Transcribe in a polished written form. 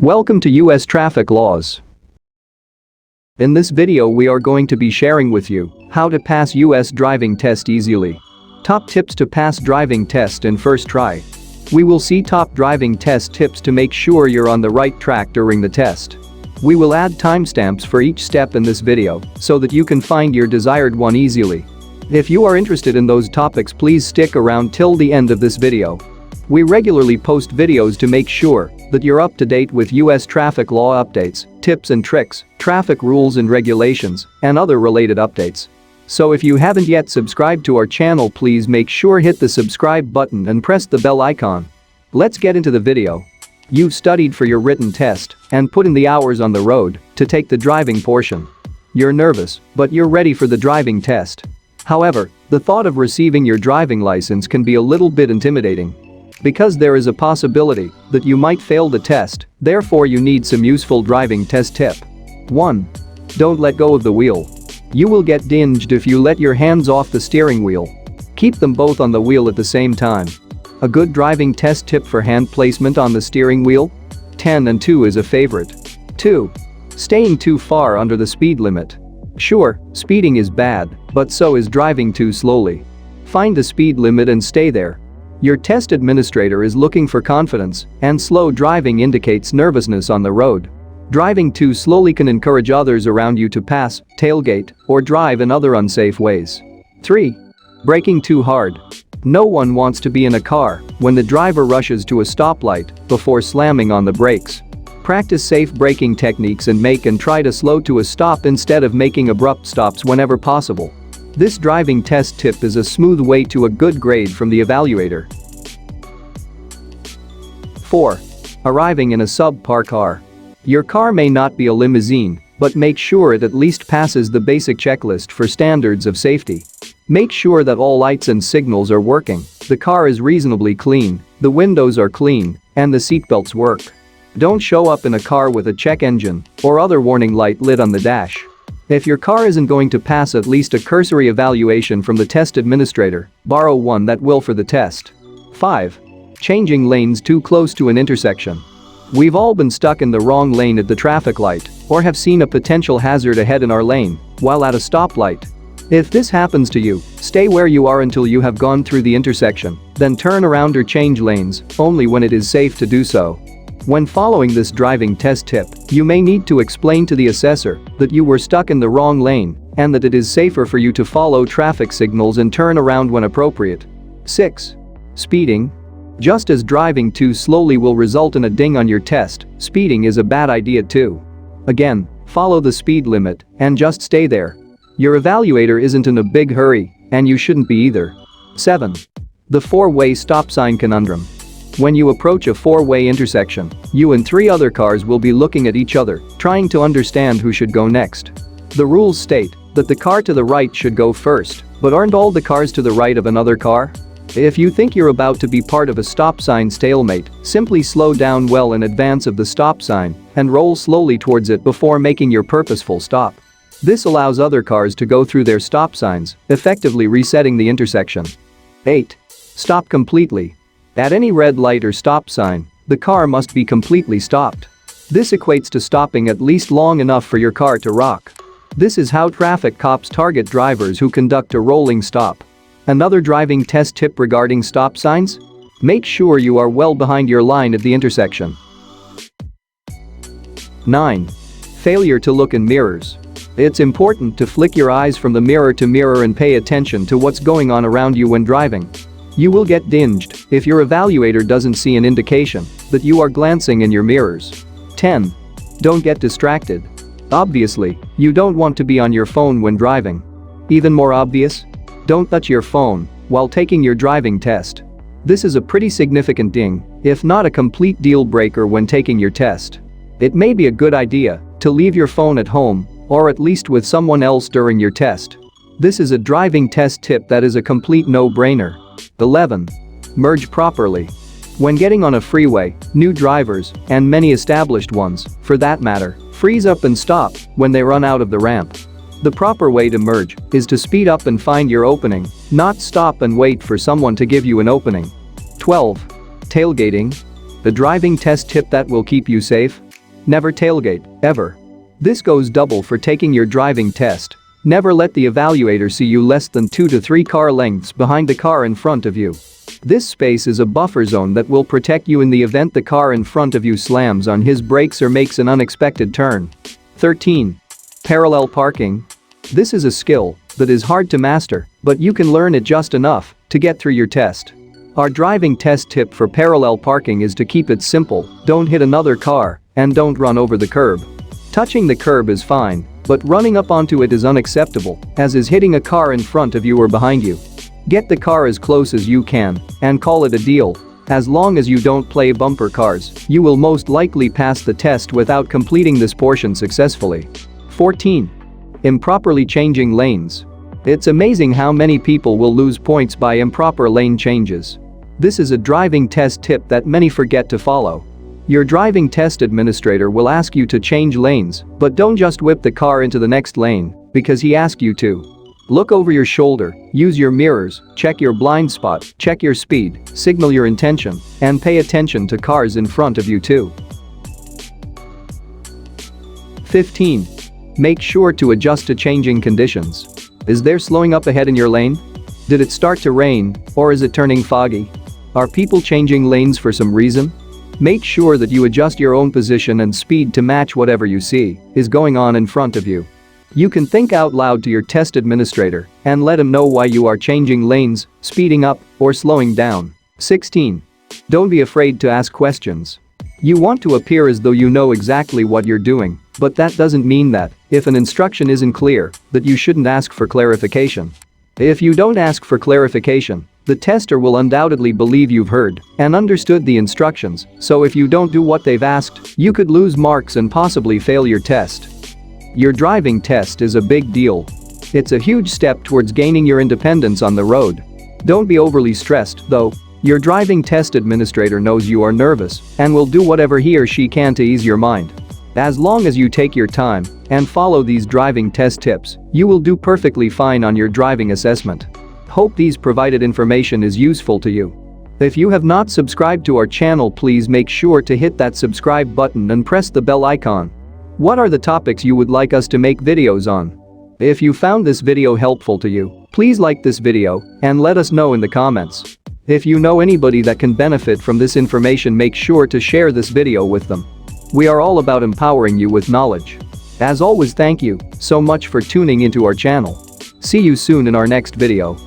Welcome to US traffic laws. In this video we are going to be sharing with you how to pass US driving test easily. Top tips to pass driving test in first try. We will see top driving test tips to make sure you're on the right track during the test. We will add timestamps for each step in this video so that you can find your desired one easily. If you are interested in those topics, please stick around till the end of this video. We regularly post videos to make sure that you're up to date with US traffic law updates, tips and tricks, traffic rules and regulations, and other related updates. So if you haven't yet subscribed to our channel, please make sure hit the subscribe button and press the bell icon. Let's get into the video. You've studied for your written test and put in the hours on the road to take the driving portion. You're nervous, but you're ready for the driving test. However, the thought of receiving your driving license can be a little bit intimidating. Because there is a possibility that you might fail the test, therefore you need some useful driving test tip. 1. Don't let go of the wheel. You will get dinged if you let your hands off the steering wheel. Keep them both on the wheel at the same time. A good driving test tip for hand placement on the steering wheel? 10 and 2 is a favorite. 2. Staying too far under the speed limit. Sure, speeding is bad, but so is driving too slowly. Find the speed limit and stay there. Your test administrator is looking for confidence, and slow driving indicates nervousness on the road. Driving too slowly can encourage others around you to pass, tailgate, or drive in other unsafe ways. 3. Braking too hard. No one wants to be in a car when the driver rushes to a stoplight before slamming on the brakes. Practice safe braking techniques and make and try to slow to a stop instead of making abrupt stops whenever possible. This driving test tip is a smooth way to a good grade from the evaluator. 4. Arriving in a subpar car. Your car may not be a limousine, but make sure it at least passes the basic checklist for standards of safety. Make sure that all lights and signals are working, the car is reasonably clean, the windows are clean, and the seatbelts work. Don't show up in a car with a check engine or other warning light lit on the dash. If your car isn't going to pass at least a cursory evaluation from the test administrator, borrow one that will for the test. 5. Changing lanes too close to an intersection. We've all been stuck in the wrong lane at the traffic light or have seen a potential hazard ahead in our lane while at a stoplight. If this happens to you, stay where you are until you have gone through the intersection, then turn around or change lanes only when it is safe to do so. When following this driving test tip, you may need to explain to the assessor that you were stuck in the wrong lane and that it is safer for you to follow traffic signals and turn around when appropriate. 6. Speeding. Just as driving too slowly will result in a ding on your test, speeding is a bad idea too. Again, follow the speed limit and just stay there. Your evaluator isn't in a big hurry, and you shouldn't be either. 7. The four-way stop sign conundrum. When you approach a four-way intersection, you and 3 other cars will be looking at each other, trying to understand who should go next. The rules state that the car to the right should go first, but aren't all the cars to the right of another car? If you think you're about to be part of a stop sign stalemate, simply slow down well in advance of the stop sign and roll slowly towards it before making your purposeful stop. This allows other cars to go through their stop signs, effectively resetting the intersection. 8. Stop completely. At any red light or stop sign, the car must be completely stopped. This equates to stopping at least long enough for your car to rock. This is how traffic cops target drivers who conduct a rolling stop. Another driving test tip regarding stop signs? Make sure you are well behind your line at the intersection. 9. Failure to look in mirrors. It's important to flick your eyes from the mirror to mirror and pay attention to what's going on around you when driving. You will get dinged if your evaluator doesn't see an indication that you are glancing in your mirrors. 10. Don't get distracted. Obviously, you don't want to be on your phone when driving. Even more obvious? Don't touch your phone while taking your driving test. This is a pretty significant ding, if not a complete deal breaker when taking your test. It may be a good idea to leave your phone at home or at least with someone else during your test. This is a driving test tip that is a complete no-brainer. 11. Merge properly. When getting on a freeway, new drivers, and many established ones, for that matter, freeze up and stop when they run out of the ramp. The proper way to merge is to speed up and find your opening, not stop and wait for someone to give you an opening. 12. Tailgating. The driving test tip that will keep you safe. Never tailgate, ever. This goes double for taking your driving test. Never let the evaluator see you less than 2 to 3 car lengths behind the car in front of you. This space is a buffer zone that will protect you in the event the car in front of you slams on his brakes or makes an unexpected turn. 13. Parallel parking. This is a skill that is hard to master, but you can learn it just enough to get through your test. Our driving test tip for parallel parking is to keep it simple: don't hit another car and don't run over the curb. Touching the curb is fine, but running up onto it is unacceptable, as is hitting a car in front of you or behind you. Get the car as close as you can and call it a deal. As long as you don't play bumper cars, you will most likely pass the test without completing this portion successfully. 14. Improperly changing lanes. It's amazing how many people will lose points by improper lane changes. This is a driving test tip that many forget to follow. Your driving test administrator will ask you to change lanes, but don't just whip the car into the next lane because he asked you to. Look over your shoulder, use your mirrors, check your blind spot, check your speed, signal your intention, and pay attention to cars in front of you too. 15. Make sure to adjust to changing conditions. Is there slowing up ahead in your lane? Did it start to rain, or is it turning foggy? Are people changing lanes for some reason? Make sure that you adjust your own position and speed to match whatever you see is going on in front of you. You can think out loud to your test administrator and let him know why you are changing lanes, speeding up, or slowing down. 16. Don't be afraid to ask questions. You want to appear as though you know exactly what you're doing, but that doesn't mean that, if an instruction isn't clear, that you shouldn't ask for clarification. If you don't ask for clarification, the tester will undoubtedly believe you've heard and understood the instructions, so if you don't do what they've asked, you could lose marks and possibly fail your test. Your driving test is a big deal. It's a huge step towards gaining your independence on the road. Don't be overly stressed, though. Your driving test administrator knows you are nervous and will do whatever he or she can to ease your mind. As long as you take your time and follow these driving test tips, you will do perfectly fine on your driving assessment. Hope these provided information is useful to you. If you have not subscribed to our channel, please make sure to hit that subscribe button and press the bell icon. What are the topics you would like us to make videos on? If you found this video helpful to you, please like this video and let us know in the comments. If you know anybody that can benefit from this information, make sure to share this video with them. We are all about empowering you with knowledge. As always, thank you so much for tuning into our channel. See you soon in our next video.